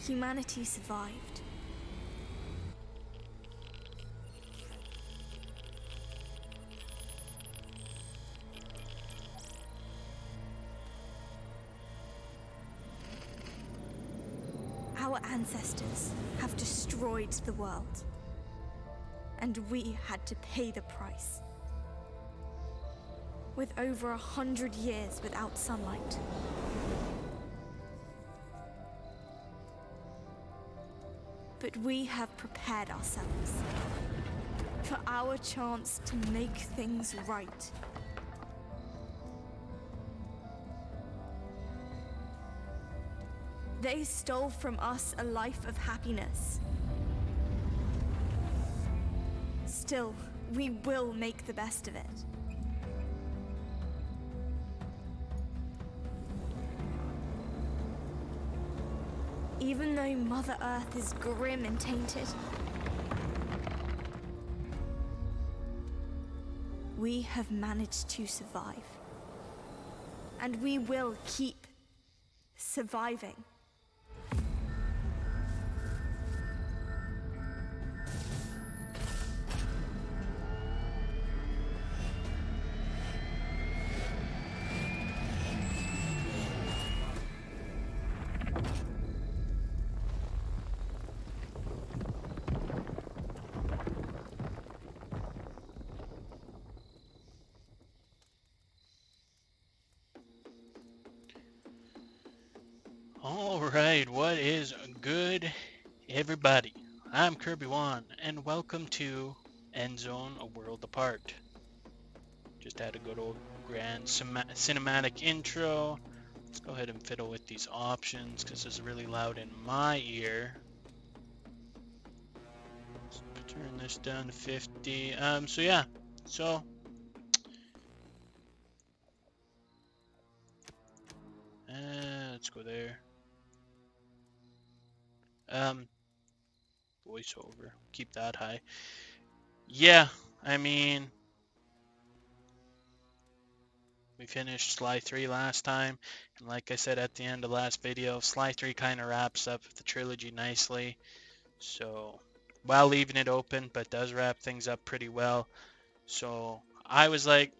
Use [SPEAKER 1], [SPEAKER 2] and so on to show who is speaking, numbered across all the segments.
[SPEAKER 1] humanity survived. Our ancestors have destroyed the world, and we had to pay the price. With over 100 years without sunlight, but we have prepared ourselves for our chance to make things right. They stole from us a life of happiness. Still, we will make the best of it. Even though Mother Earth is grim and tainted, we have managed to survive. And we will keep surviving.
[SPEAKER 2] Alright, what is good, everybody? I'm Kirby1, and welcome to Endzone, A World Apart. Just had a good old grand cinematic intro. Let's go ahead and fiddle with these options, because it's really loud in my ear. Let's turn this down to 50. Let's go there. Voiceover, keep that high. Yeah, I mean, we finished Sly 3 last time, and like I said at the end of last video, Sly 3 kind of wraps up the trilogy nicely, so, while leaving it open, but does wrap things up pretty well. So I was like,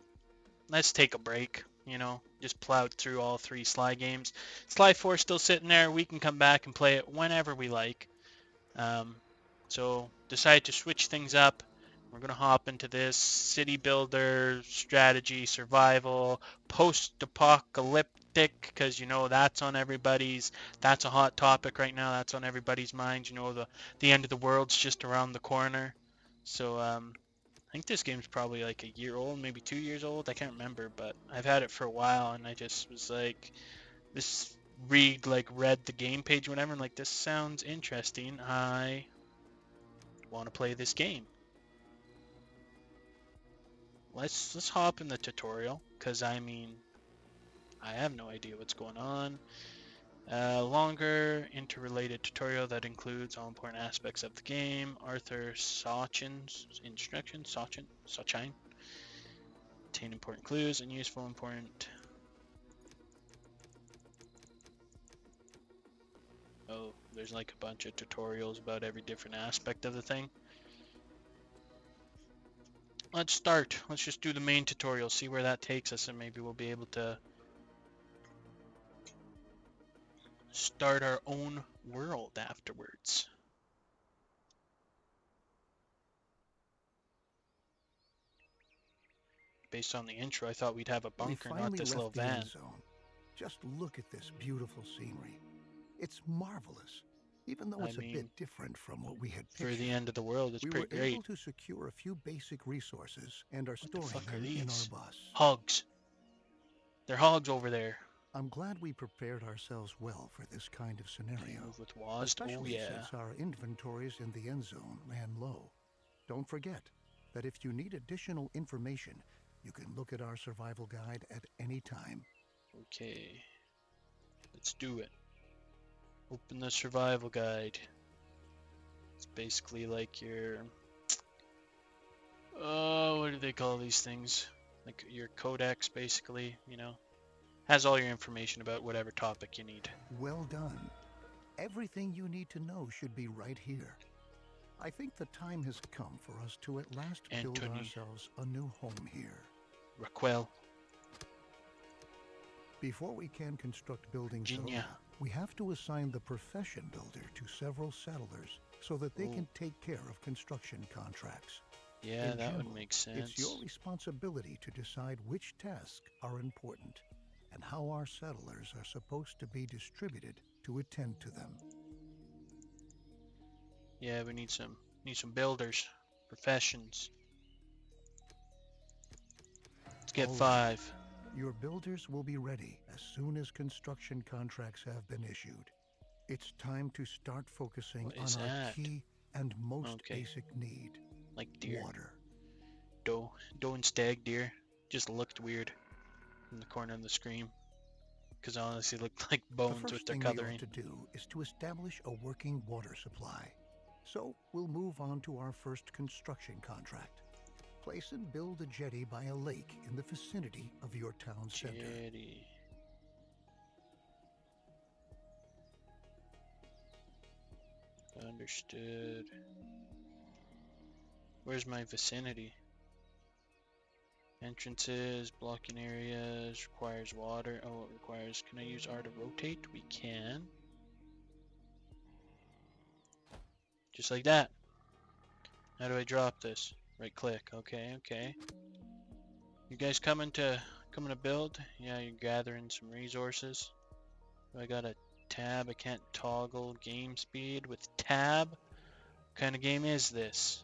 [SPEAKER 2] let's take a break, just plowed through all 3 Sly games. Sly 4 still sitting there, we can come back and play it whenever we like. So decided to switch things up. We're going to hop into this city builder, strategy, survival, post-apocalyptic, because that's a hot topic right now. That's on everybody's minds. The end of the world's just around the corner. So I think this game's probably like a year old, maybe 2 years old. I can't remember, but I've had it for a while, and I just was like, read the game page, whatever, and like, this sounds interesting. I want to play this game. Let's hop in the tutorial, because I have no idea what's going on. Longer interrelated tutorial that includes all important aspects of the game. Arthur Sawchyn's instructions. Sawchyn. Contain important clues and useful important. Oh, there's like a bunch of tutorials about every different aspect of the thing. Let's start. Let's just do the main tutorial, see where that takes us, and maybe we'll be able to start our own world afterwards. Based on the intro, I thought we'd have a bunker, not this little van.
[SPEAKER 3] Endzone. Just look at this beautiful scenery. It's marvelous, even though it's a bit different from what we had pictured.
[SPEAKER 2] For the end of the world, it's pretty great.
[SPEAKER 3] We were able to secure a few basic resources and are storing them in our bus.
[SPEAKER 2] Hogs. They're hogs over there.
[SPEAKER 3] I'm glad we prepared ourselves well for this kind of scenario.
[SPEAKER 2] Move with WASD.
[SPEAKER 3] Especially since our inventories in the Endzone ran low. Don't forget that if you need additional information, you can look at our survival guide at any time.
[SPEAKER 2] Okay. Let's do it. Open the survival guide. It's basically like your... what do they call these things? Like your codex, basically, Has all your information about whatever topic you need.
[SPEAKER 3] Well done. Everything you need to know should be right here. I think the time has come for us to at last build
[SPEAKER 2] Anthony
[SPEAKER 3] ourselves a new home here.
[SPEAKER 2] Raquel,
[SPEAKER 3] Before we can construct buildings at
[SPEAKER 2] Virginia.
[SPEAKER 3] all, we have to assign the profession builder to several settlers so that they can take care of construction contracts.
[SPEAKER 2] Yeah,
[SPEAKER 3] In
[SPEAKER 2] that would
[SPEAKER 3] general,
[SPEAKER 2] make
[SPEAKER 3] it's your
[SPEAKER 2] sense.
[SPEAKER 3] responsibility to decide which tasks are important and how our settlers are supposed to be distributed to attend to them.
[SPEAKER 2] Yeah, we need some builders, professions. Let's get
[SPEAKER 3] All right.
[SPEAKER 2] 5.
[SPEAKER 3] Your builders will be ready as soon as construction contracts have been issued. It's time to start focusing
[SPEAKER 2] What
[SPEAKER 3] on
[SPEAKER 2] is
[SPEAKER 3] our
[SPEAKER 2] that?
[SPEAKER 3] key and most
[SPEAKER 2] Okay,
[SPEAKER 3] basic need,
[SPEAKER 2] like deer.
[SPEAKER 3] water.
[SPEAKER 2] Doe and stag deer. Just looked weird in the corner of the screen. Because honestly looked like
[SPEAKER 3] The
[SPEAKER 2] bones
[SPEAKER 3] first
[SPEAKER 2] with their
[SPEAKER 3] thing we ought
[SPEAKER 2] coloring.
[SPEAKER 3] to do is to establish a working water supply. So we'll move on to our first construction contract. Place and build a jetty by a lake in the vicinity of your town center.
[SPEAKER 2] Jetty. Understood. Where's my vicinity? Entrances, blocking areas, requires water. Oh, it requires, can I use R to rotate? We can. Just like that. How do I drop this? Right click. Okay, okay. You guys coming to build? Yeah, you're gathering some resources. I got a tab. I can't toggle game speed with tab. What kind of game is this?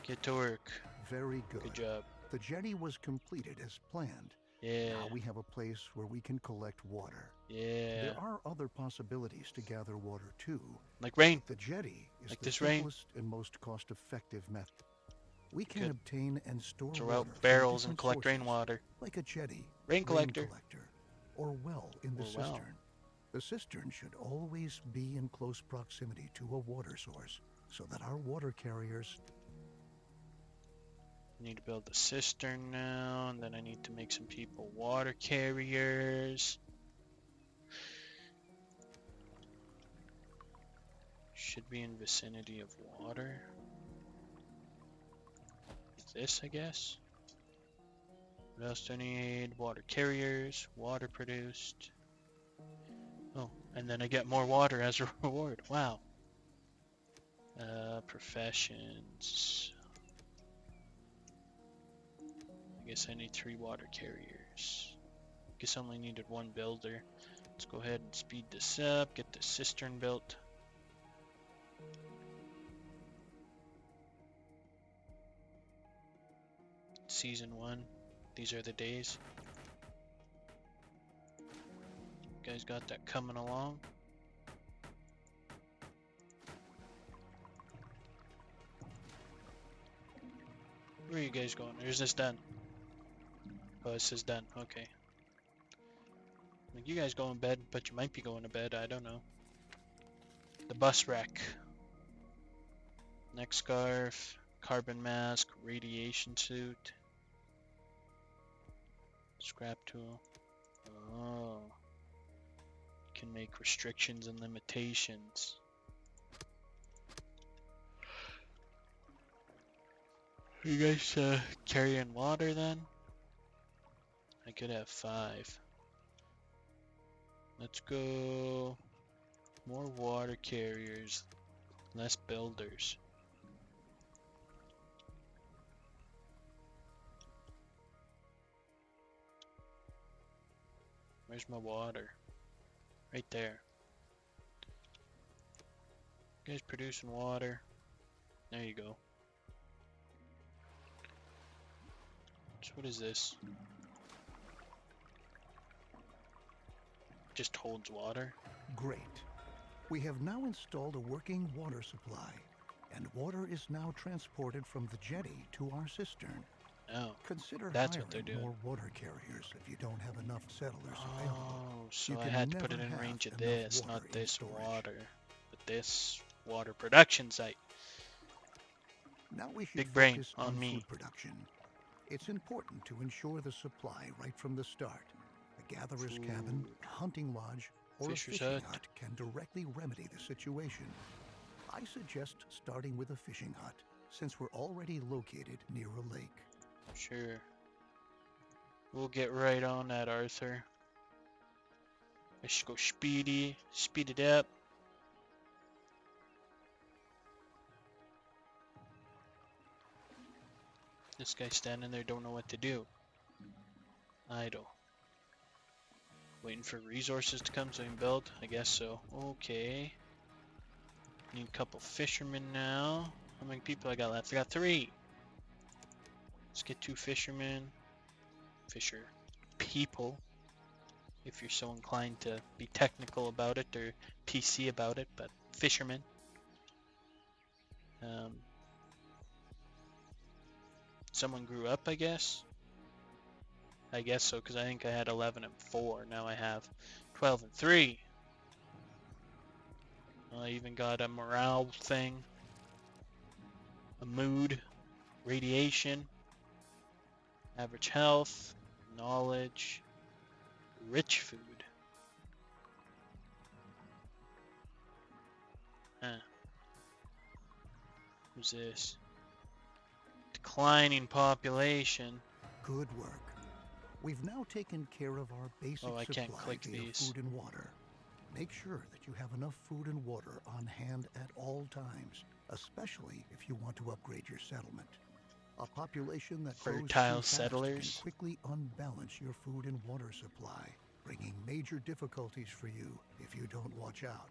[SPEAKER 2] Get to work.
[SPEAKER 3] Very good.
[SPEAKER 2] Good job.
[SPEAKER 3] The jetty was completed as planned.
[SPEAKER 2] Yeah.
[SPEAKER 3] Now we have a place where we can collect water.
[SPEAKER 2] Yeah.
[SPEAKER 3] There are other possibilities to gather water too.
[SPEAKER 2] Like rain.
[SPEAKER 3] The jetty is
[SPEAKER 2] Like
[SPEAKER 3] the
[SPEAKER 2] this rain.
[SPEAKER 3] simplest and most cost-effective method. We can
[SPEAKER 2] Could
[SPEAKER 3] obtain and store
[SPEAKER 2] throw
[SPEAKER 3] water
[SPEAKER 2] out
[SPEAKER 3] from
[SPEAKER 2] barrels and
[SPEAKER 3] different
[SPEAKER 2] collect
[SPEAKER 3] sources,
[SPEAKER 2] rainwater.
[SPEAKER 3] like a jetty,
[SPEAKER 2] Rain collector.
[SPEAKER 3] or well in the
[SPEAKER 2] Or well.
[SPEAKER 3] cistern. The cistern should always be in close proximity to a water source, so that our water carriers.
[SPEAKER 2] Need to build a cistern now, and then I need to make some people water carriers. Should be in vicinity of water. This, I guess. What else do I need? Water carriers, water produced. Oh, and then I get more water as a reward. Wow. Professions. I guess I need 3 water carriers. Guess I only needed 1 builder. Let's go ahead and speed this up, get the cistern built. Season 1. These are the days. You guys got that coming along? Where are you guys going? Or is this done? Oh, this is done. Okay. Like you guys go in bed, but you might be going to bed. I don't know. The bus wreck. Neck scarf, carbon mask, radiation suit, scrap tool. Oh. You can make restrictions and limitations. You guys carrying water then? I could have 5. Let's go. More water carriers, less builders. Where's my water? Right there. You guys producing water? There you go. So what is this? Just holds water?
[SPEAKER 3] Great. We have now installed a working water supply, and water is now transported from the jetty to our cistern.
[SPEAKER 2] Oh,
[SPEAKER 3] Consider
[SPEAKER 2] that's
[SPEAKER 3] hiring
[SPEAKER 2] what they're doing.
[SPEAKER 3] more water carriers if you don't have enough settlers available.
[SPEAKER 2] Oh, so
[SPEAKER 3] You
[SPEAKER 2] I
[SPEAKER 3] can
[SPEAKER 2] had to put it
[SPEAKER 3] never
[SPEAKER 2] in
[SPEAKER 3] have
[SPEAKER 2] range of
[SPEAKER 3] enough
[SPEAKER 2] this,
[SPEAKER 3] water
[SPEAKER 2] not
[SPEAKER 3] in
[SPEAKER 2] this
[SPEAKER 3] storage.
[SPEAKER 2] water, but this water production site.
[SPEAKER 3] Now we should
[SPEAKER 2] Big brain
[SPEAKER 3] focus
[SPEAKER 2] on me.
[SPEAKER 3] food production. It's important to ensure the supply right from the start. A gatherer's cabin,
[SPEAKER 2] Food.
[SPEAKER 3] a hunting lodge, or a
[SPEAKER 2] Fisher's
[SPEAKER 3] fishing
[SPEAKER 2] hut.
[SPEAKER 3] hut can directly remedy the situation. I suggest starting with a fishing hut, since we're already located near a lake.
[SPEAKER 2] Sure. We'll get right on that, Arthur. Let's go speedy. Speed it up. This guy standing there don't know what to do. Idle. Waiting for resources to come so he can build? I guess so. Okay. Need a couple fishermen now. How many people I got left? I got 3. Let's get 2 fishermen. Fisher people. If you're so inclined to be technical about it or PC about it, but fishermen. Someone grew up, I guess. I guess so, because I think I had 11 and 4. Now I have 12 and 3. I even got a morale thing, a mood, radiation, average health, knowledge, rich food. Huh. Who's this? Declining population.
[SPEAKER 3] Good work. We've now taken care of our basic
[SPEAKER 2] Oh, I can't
[SPEAKER 3] supply
[SPEAKER 2] click
[SPEAKER 3] via
[SPEAKER 2] these.
[SPEAKER 3] food and water. Make sure that you have enough food and water on hand at all times, especially if you want to upgrade your settlement. A population that grows too
[SPEAKER 2] Fertile
[SPEAKER 3] fast
[SPEAKER 2] settlers.
[SPEAKER 3] can quickly unbalance your food and water supply, bringing major difficulties for you if you don't watch out.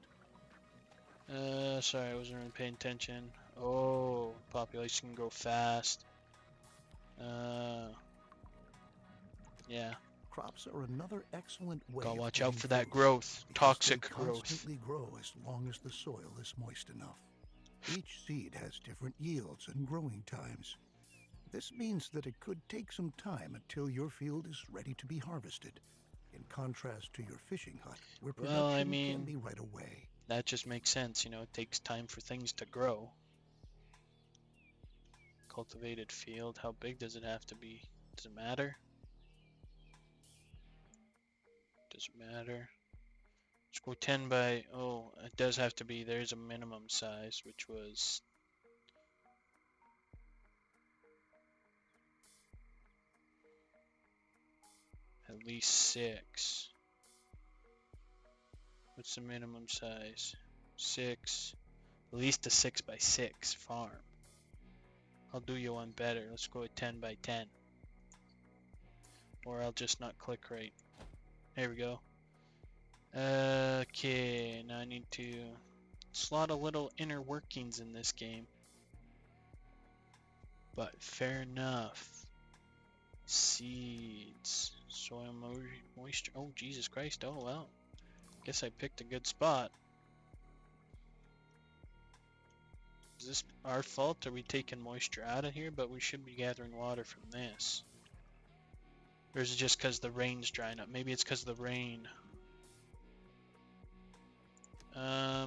[SPEAKER 2] Sorry, I wasn't really paying attention. Oh, population can grow fast. Yeah.
[SPEAKER 3] Crops are another excellent way
[SPEAKER 2] Gotta
[SPEAKER 3] of
[SPEAKER 2] watch out
[SPEAKER 3] getting
[SPEAKER 2] for that
[SPEAKER 3] food,
[SPEAKER 2] growth.
[SPEAKER 3] because
[SPEAKER 2] Toxic
[SPEAKER 3] they
[SPEAKER 2] growth.
[SPEAKER 3] constantly grow as long as the soil is moist enough. Each seed has different yields and growing times. This means that it could take some time until your field is ready to be harvested, in contrast to your fishing hut, where production
[SPEAKER 2] Well, I
[SPEAKER 3] can
[SPEAKER 2] mean,
[SPEAKER 3] be right away.
[SPEAKER 2] that just makes sense, you know, it takes time for things to grow. Cultivated field, how big does it have to be? Does it matter? Does it matter? Let's go 10 by, oh, it does have to be, there's a minimum size, which was at least 6. What's the minimum size? 6. At least a 6 by 6 farm. I'll do you one better. Let's go with 10 by 10. Or I'll just not click right. There we go. Okay, now I need to slot a little inner workings in this game. But fair enough. Seeds. Soil moisture. Oh, Jesus Christ. Oh, well. Guess I picked a good spot. Is this our fault? Are we taking moisture out of here? But we should be gathering water from this. Or is it just because the rain's drying up? Maybe it's because of the rain. I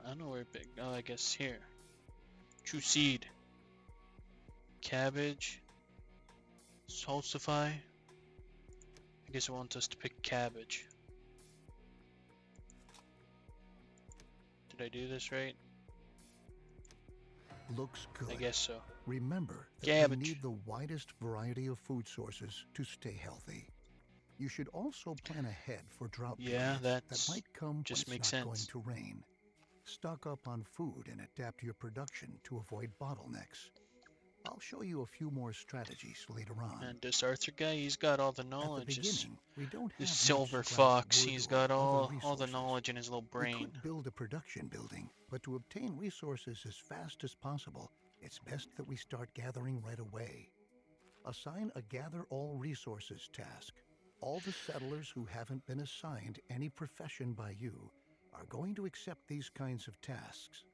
[SPEAKER 2] don't know where big. Oh, I guess here. True seed. Cabbage. Salsify. I guess it wants us to pick cabbage. Did I do this right?
[SPEAKER 3] Looks good.
[SPEAKER 2] I guess so.
[SPEAKER 3] Remember that
[SPEAKER 2] Cabbage.
[SPEAKER 3] we need the widest variety of food sources to stay healthy. You should also plan ahead for drought
[SPEAKER 2] Yeah,
[SPEAKER 3] periods
[SPEAKER 2] that's
[SPEAKER 3] that might come
[SPEAKER 2] just
[SPEAKER 3] when
[SPEAKER 2] makes
[SPEAKER 3] it's not
[SPEAKER 2] sense.
[SPEAKER 3] going to rain. Stock up on food and adapt your production to avoid bottlenecks. I'll show you a few more strategies later on.
[SPEAKER 2] And this Arthur guy, he's got all the
[SPEAKER 3] At the
[SPEAKER 2] knowledge.
[SPEAKER 3] beginning, we don't have
[SPEAKER 2] This
[SPEAKER 3] much
[SPEAKER 2] silver
[SPEAKER 3] scrap,
[SPEAKER 2] fox,
[SPEAKER 3] wood,
[SPEAKER 2] he's
[SPEAKER 3] or
[SPEAKER 2] got
[SPEAKER 3] other
[SPEAKER 2] all the
[SPEAKER 3] resources.
[SPEAKER 2] knowledge in his little
[SPEAKER 3] We
[SPEAKER 2] brain.
[SPEAKER 3] could build a production building, but to obtain resources as fast as possible, it's best that we start gathering right away. Assign a Gather All Resources task. All the settlers who haven't been assigned any profession by you are going to accept these kinds of tasks.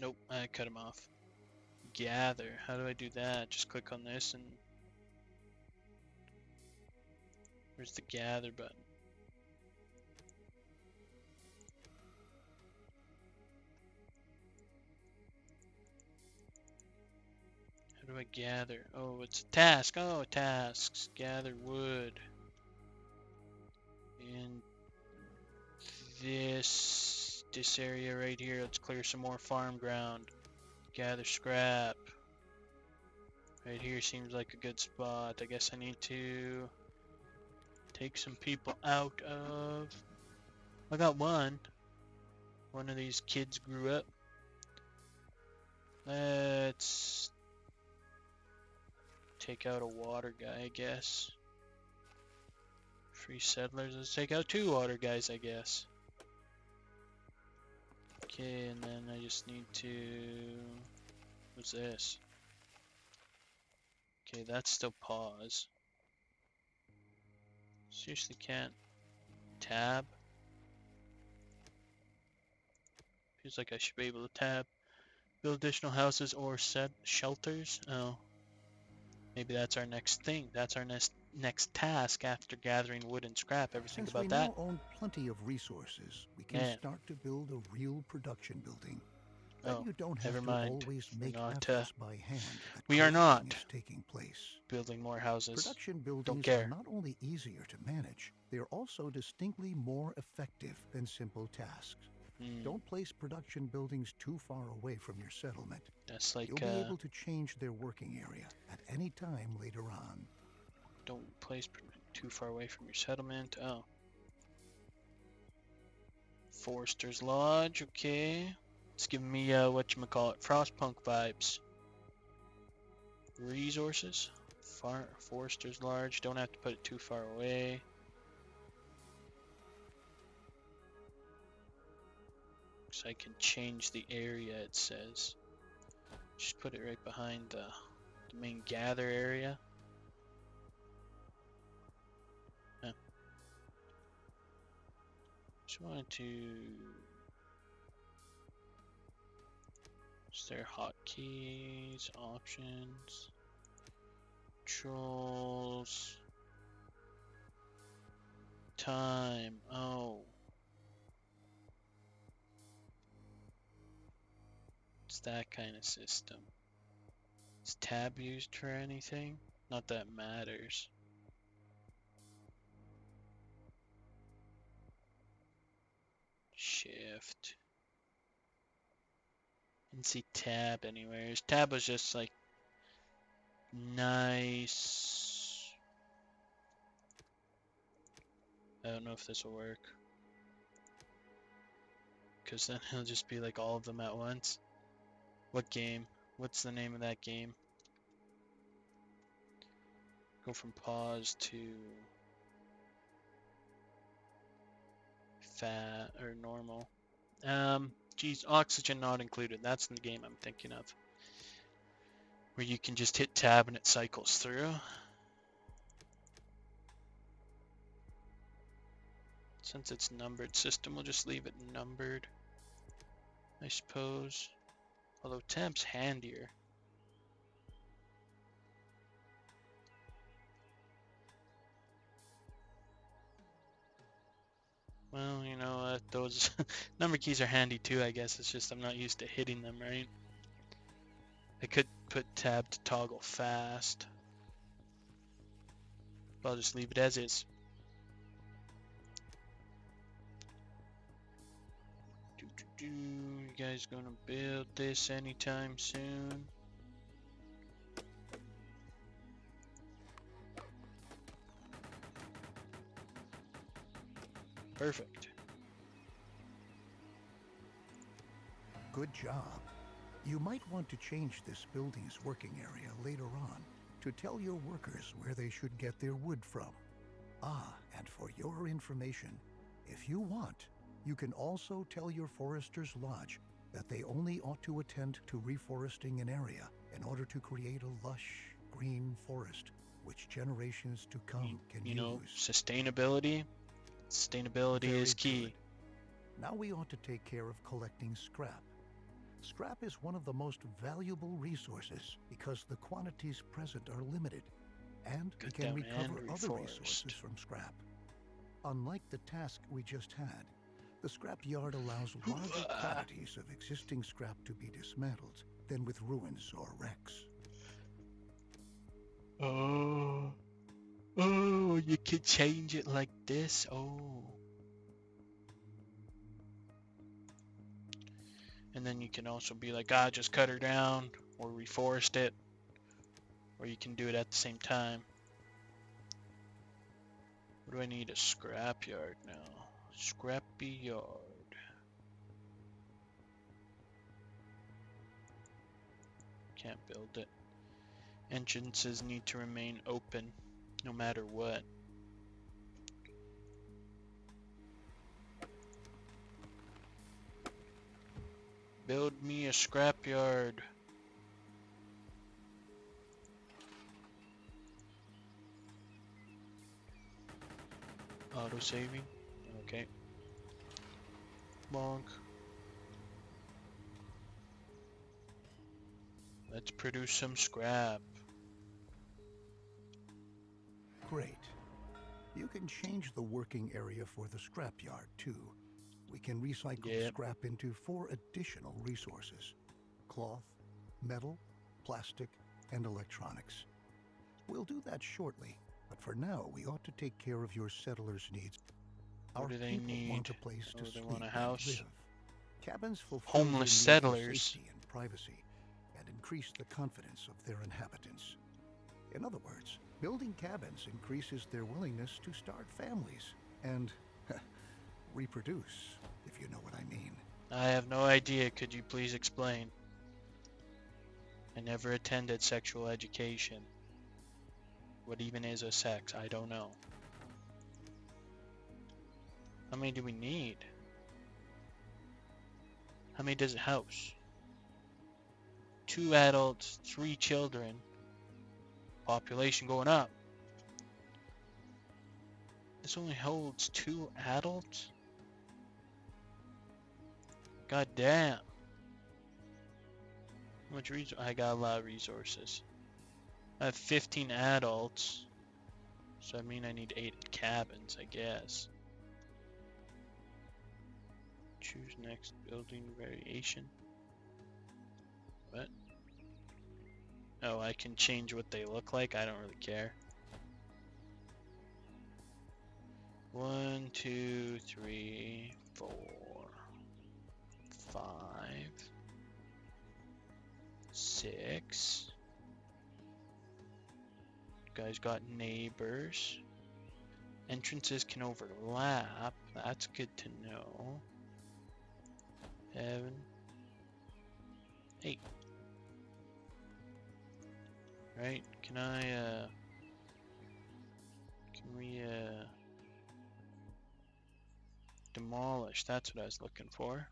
[SPEAKER 2] Nope, I cut him off. Gather. How do I do that? Just click on this and... Where's the gather button? How do do I gather? Oh, it's a task. Oh, tasks. Gather wood. In this area right here, let's clear some more farm ground. Gather scrap. Right here seems like a good spot. I guess I need to take some people out of... I got one. One of these kids grew up. Let's take out a water guy, I guess. Free settlers. Let's take out 2 water guys, I guess. Okay, and then I just need to... What's this? Okay, that's still pause. Seriously can't tab? Feels like I should be able to tab. Build additional houses or set shelters? Oh. Maybe that's our next thing. That's our next task after gathering wood and scrap. Ever think
[SPEAKER 3] Since
[SPEAKER 2] about
[SPEAKER 3] we
[SPEAKER 2] that?
[SPEAKER 3] now own plenty of resources, we can
[SPEAKER 2] Yeah.
[SPEAKER 3] start to build a real production building. Then
[SPEAKER 2] Oh,
[SPEAKER 3] you don't
[SPEAKER 2] never
[SPEAKER 3] have to
[SPEAKER 2] mind.
[SPEAKER 3] always
[SPEAKER 2] We're
[SPEAKER 3] make
[SPEAKER 2] not,
[SPEAKER 3] efforts by hand that
[SPEAKER 2] we are
[SPEAKER 3] collecting
[SPEAKER 2] not
[SPEAKER 3] is taking place.
[SPEAKER 2] building more houses.
[SPEAKER 3] Production
[SPEAKER 2] Don't
[SPEAKER 3] buildings
[SPEAKER 2] care.
[SPEAKER 3] are not only easier to manage, they are also distinctly more effective than simple tasks. Don't place production buildings too far away from your settlement.
[SPEAKER 2] That's like,
[SPEAKER 3] You'll be able to change their working area at any time later on.
[SPEAKER 2] don't place too far away from your settlement. Oh. Forester's Lodge, okay. It's giving me, whatchamacallit, Frostpunk vibes. Resources. Forester's Lodge, don't have to put it too far away. So I can change the area, it says. Just put it right behind the main gather area. Huh. Just wanted to... Is there hotkeys, options, controls, time? Oh. It's that kind of system. Is tab used for anything? Not that matters. Shift. Didn't see tab anywhere. Tab was just like nice. I don't know if this will work. Because then it'll just be like all of them at once. What game? What's the name of that game? Go from pause to fat or normal. Geez, oxygen not included. That's the game I'm thinking of. Where you can just hit tab and it cycles through. Since it's numbered system, we'll just leave it numbered, I suppose. Although tab's handier. Well, you know, those number keys are handy too, I guess. It's just I'm not used to hitting them, right? I could put tab to toggle fast. But I'll just leave it as is. You guys gonna build this anytime soon? Perfect.
[SPEAKER 3] Good job. You might want to change this building's working area later on to tell your workers where they should get their wood from. Ah, and for your information, if you want, you can also tell your Forester's Lodge that they only ought to attend to reforesting an area in order to create a lush, green forest which generations to come can
[SPEAKER 2] You know,
[SPEAKER 3] use.
[SPEAKER 2] sustainability. Sustainability
[SPEAKER 3] Very
[SPEAKER 2] is key.
[SPEAKER 3] good. Now we ought to take care of collecting scrap. Scrap is one of the most valuable resources because the quantities present are limited, and we
[SPEAKER 2] Cut
[SPEAKER 3] can
[SPEAKER 2] down
[SPEAKER 3] recover
[SPEAKER 2] and
[SPEAKER 3] other
[SPEAKER 2] reforest.
[SPEAKER 3] resources from scrap. Unlike the task we just had, the scrap yard allows larger quantities of existing scrap to be dismantled than with ruins or wrecks.
[SPEAKER 2] Oh. Oh, you could change it like this. Oh. And then you can also be like, just cut her down or reforest it. Or you can do it at the same time. What do I need? A scrapyard now. Scrappy yard. Can't build it. Entrances need to remain open no matter what. Build me a scrapyard. Auto saving. Okay. Bonk. Let's produce some scrap.
[SPEAKER 3] Great. You can change the working area for the scrapyard too. We can recycle scrap into 4 additional resources: cloth, metal, plastic, and electronics. We'll do that shortly, but for now we ought to take care of your settlers' needs.
[SPEAKER 2] What do they need?
[SPEAKER 3] Want a place to
[SPEAKER 2] They
[SPEAKER 3] sleep
[SPEAKER 2] want a
[SPEAKER 3] and
[SPEAKER 2] house.
[SPEAKER 3] live. Cabins fulfill
[SPEAKER 2] Homeless
[SPEAKER 3] their needs
[SPEAKER 2] settlers.
[SPEAKER 3] for safety and privacy, and increase the confidence of their inhabitants. In other words, building cabins increases their willingness to start families and reproduce, if you know what I mean.
[SPEAKER 2] I have no idea. Could you please explain? I never attended sexual education. What even is a sex? I don't know. How many do we need? How many does it house? 2 adults, 3 children. Population going up. This only holds 2 adults? God damn. How much I got a lot of resources. I have 15 adults. So I mean I need 8 cabins, I guess. Choose next building variation. What? Oh, I can change what they look like. I don't really care. 1, 2, 3, 4, 5, 6. Guys got neighbors. Entrances can overlap. That's good to know. 7, 8. Right? Can we demolish? That's what I was looking for.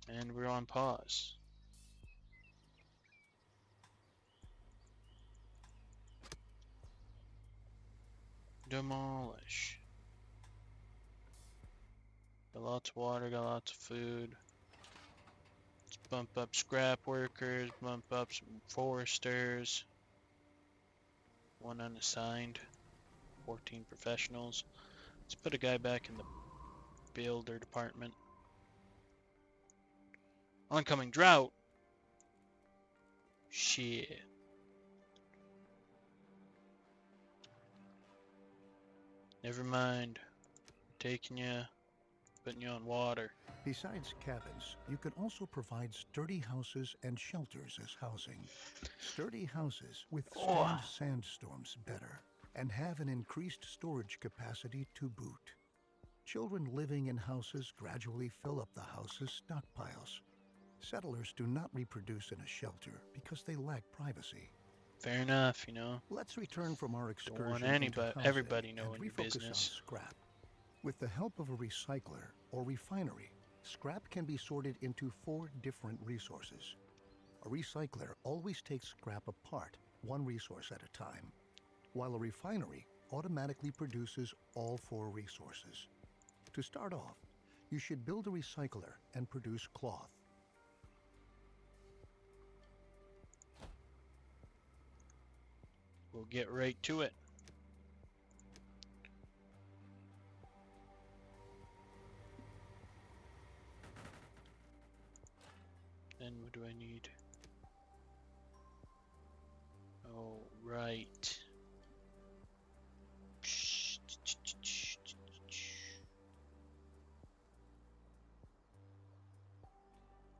[SPEAKER 2] And we're on pause. Demolish. Got lots of water, got lots of food. Let's bump up scrap workers, bump up some foresters. 1 unassigned. 14 professionals. Let's put a guy back in the builder department. Oncoming drought. Shit. Never mind. Taking you, putting you on water.
[SPEAKER 3] Besides cabins, you can also provide sturdy houses and shelters as housing. Sturdy houses withstand sandstorms better and have an increased storage capacity to boot. Children living in houses gradually fill up the house's stockpiles. Settlers do not reproduce in a shelter because they lack privacy.
[SPEAKER 2] Fair enough, you know.
[SPEAKER 3] Let's return from our excursion.
[SPEAKER 2] Don't want
[SPEAKER 3] into
[SPEAKER 2] everybody
[SPEAKER 3] housing
[SPEAKER 2] knowing
[SPEAKER 3] and
[SPEAKER 2] your
[SPEAKER 3] refocus
[SPEAKER 2] business.
[SPEAKER 3] on scrap. With the help of a recycler or refinery, scrap can be sorted into 4 different resources. A recycler always takes scrap apart, 1 resource at a time, while a refinery automatically produces all 4 resources. To start off, you should build a recycler and produce cloth.
[SPEAKER 2] We'll get right to it. Then what do I need? All right.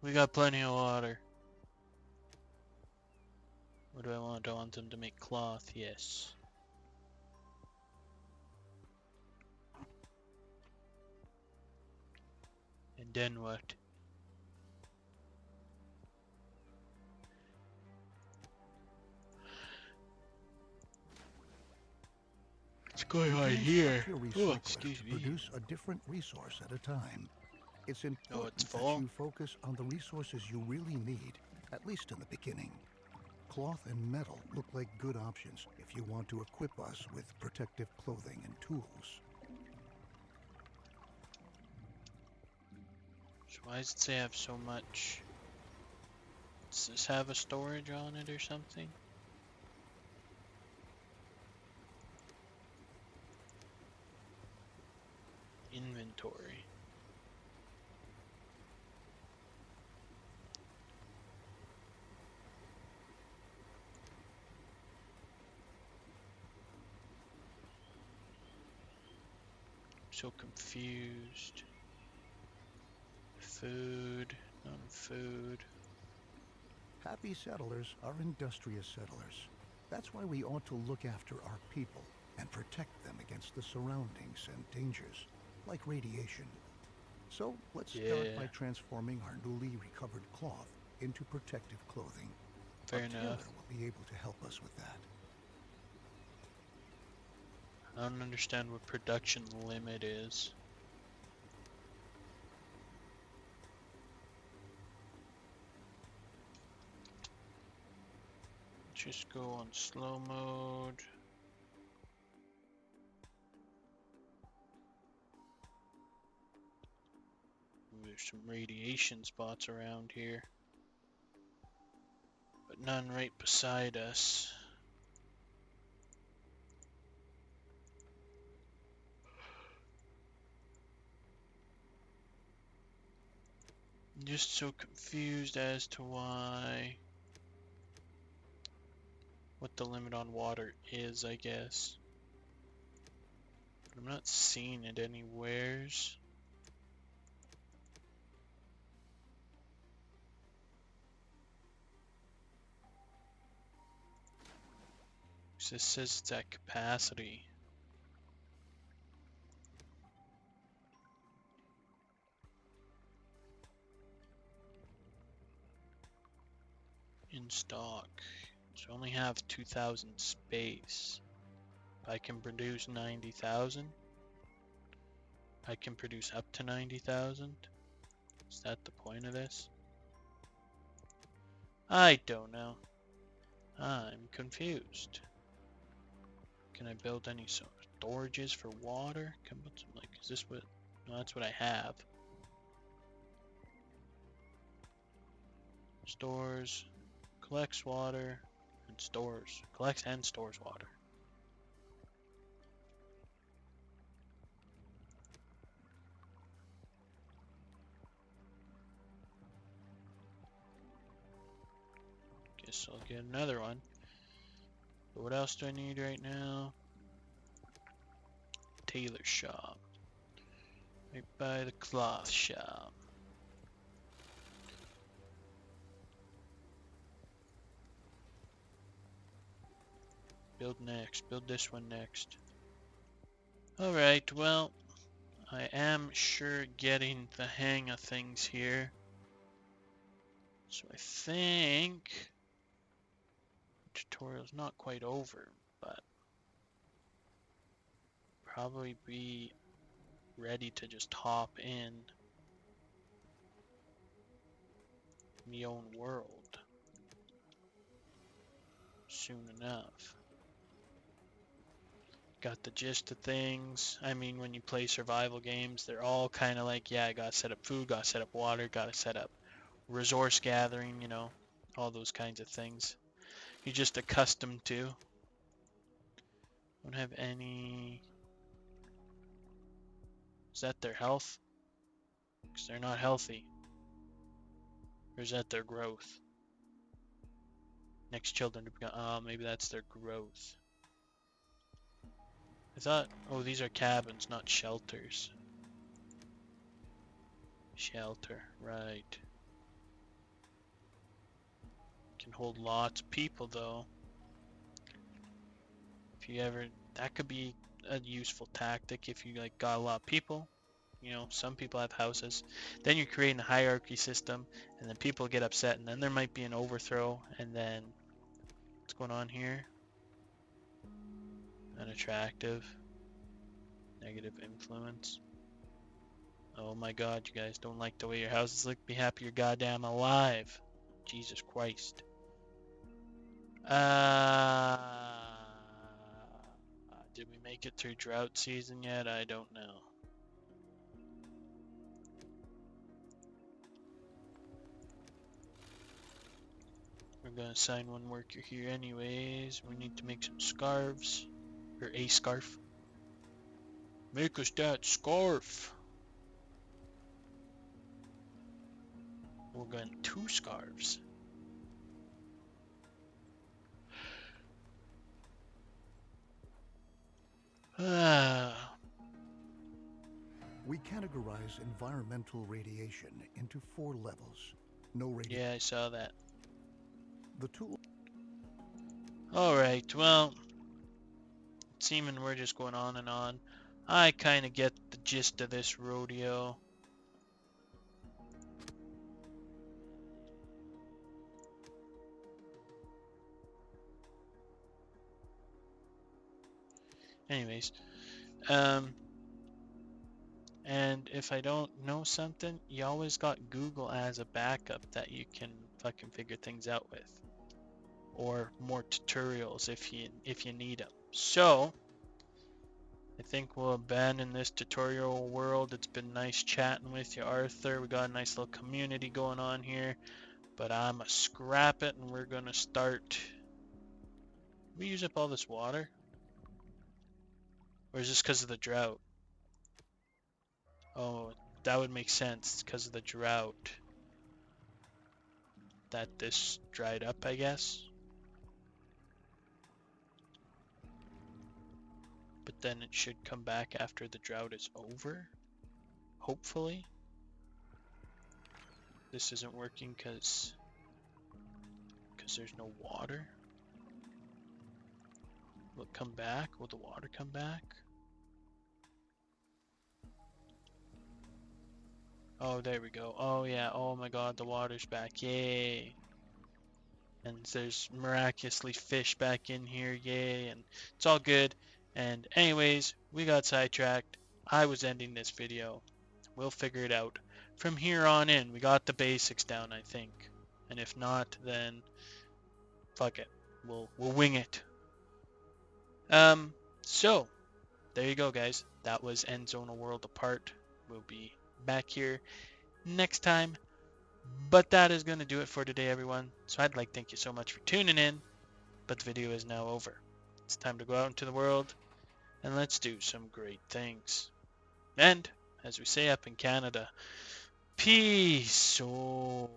[SPEAKER 2] We got plenty of water. What do I want? I want them to make cloth. Yes. And then what? What's going on here?
[SPEAKER 3] Your
[SPEAKER 2] Oh,
[SPEAKER 3] recycler
[SPEAKER 2] excuse
[SPEAKER 3] to
[SPEAKER 2] me.
[SPEAKER 3] produce a different resource at a time. It's
[SPEAKER 2] Oh, it's
[SPEAKER 3] important that
[SPEAKER 2] full?
[SPEAKER 3] you focus on the resources you really need, at least in the beginning. Cloth and metal look like good options if you want to equip us with protective clothing and tools.
[SPEAKER 2] So why does it say I have so much? Does this have a storage on it or something? Inventory. So confused. Food, non-food.
[SPEAKER 3] Happy settlers are industrious settlers. That's why we ought to look after our people and protect them against the surroundings and dangers, like radiation. So let's start by transforming our newly recovered cloth into protective clothing.
[SPEAKER 2] Fair
[SPEAKER 3] A tailor
[SPEAKER 2] enough.
[SPEAKER 3] will be able to help us with that.
[SPEAKER 2] I don't understand what production limit is. Just go on slow mode. Ooh, there's some radiation spots around here, but none right beside us. I'm just so confused as to what the limit on water is, I guess. But I'm not seeing it anywheres. This says it's at capacity. In stock. So I only have 2,000 space. I can produce 90,000. I can produce up to 90,000. Is that the point of this? I don't know. I'm confused. Can I build any sort of storages for water? Can I put some, like, is this what? No, that's what I have. Stores, collects water, and stores. Collects and stores water. Guess I'll get another one. But what else do I need right now? Tailor shop. Right by the cloth shop. Build next. Build this one next. Alright, well, I am sure getting the hang of things here. So I think the tutorial's not quite over, but probably be ready to just hop in my own world soon enough. Got the gist of things. I mean, when you play survival games, they're all kind of like, yeah, I gotta set up food, gotta set up water, gotta set up resource gathering, you know, all those kinds of things. You're just accustomed to. Don't have any. Is that their health? Because they're not healthy. Or is that their growth? Next children to become. Oh, maybe that's their growth. I thought. Oh, these are cabins, not shelters. Shelter, right. Can hold lots of people though. If you ever, that could be a useful tactic if you like got a lot of people. You know, some people have houses. Then you're creating a hierarchy system, and then people get upset, and then there might be an overthrow, and then what's going on here? Unattractive, negative influence. Oh my God, you guys don't like the way your houses look. Be happy you're goddamn alive. Jesus Christ. Did we make it through drought season yet? I don't know. We're gonna assign one worker here anyways. We need to make some scarves. Or a scarf. Make us that scarf. We're going 2 scarves.
[SPEAKER 3] We categorize environmental radiation into 4 levels. No radiation.
[SPEAKER 2] Yeah, I saw that.
[SPEAKER 3] The tool.
[SPEAKER 2] Alright, well, it's seeming we're just going on and on. I kind of get the gist of this rodeo. Anyways, and if I don't know something, you always got Google as a backup that you can fucking figure things out with. Or more tutorials if you need them. So, I think we'll abandon this tutorial world. It's been nice chatting with you, Arthur. We got a nice little community going on here. But I'm gonna scrap it and we're gonna start. We use up all this water? Or is this because of the drought? Oh, that would make sense because of the drought. That this dried up, I guess. But then it should come back after the drought is over. Hopefully. This isn't working because there's no water. Will it come back? Will the water come back? Oh, there we go. Oh yeah, oh my God, the water's back. Yay. And there's miraculously fish back in here. Yay. And it's all good. And anyways, we got sidetracked. I was ending this video. We'll figure it out. From here on in, we got the basics down, I think. And if not, then fuck it. We'll wing it. So there you go, guys. That was Endzone a World Apart. We'll be back here next time. But that is going to do it for today, everyone. So I'd like to thank you so much for tuning in. But the video is now over. It's time to go out into the world and let's do some great things. And, as we say up in Canada, peace. Oh.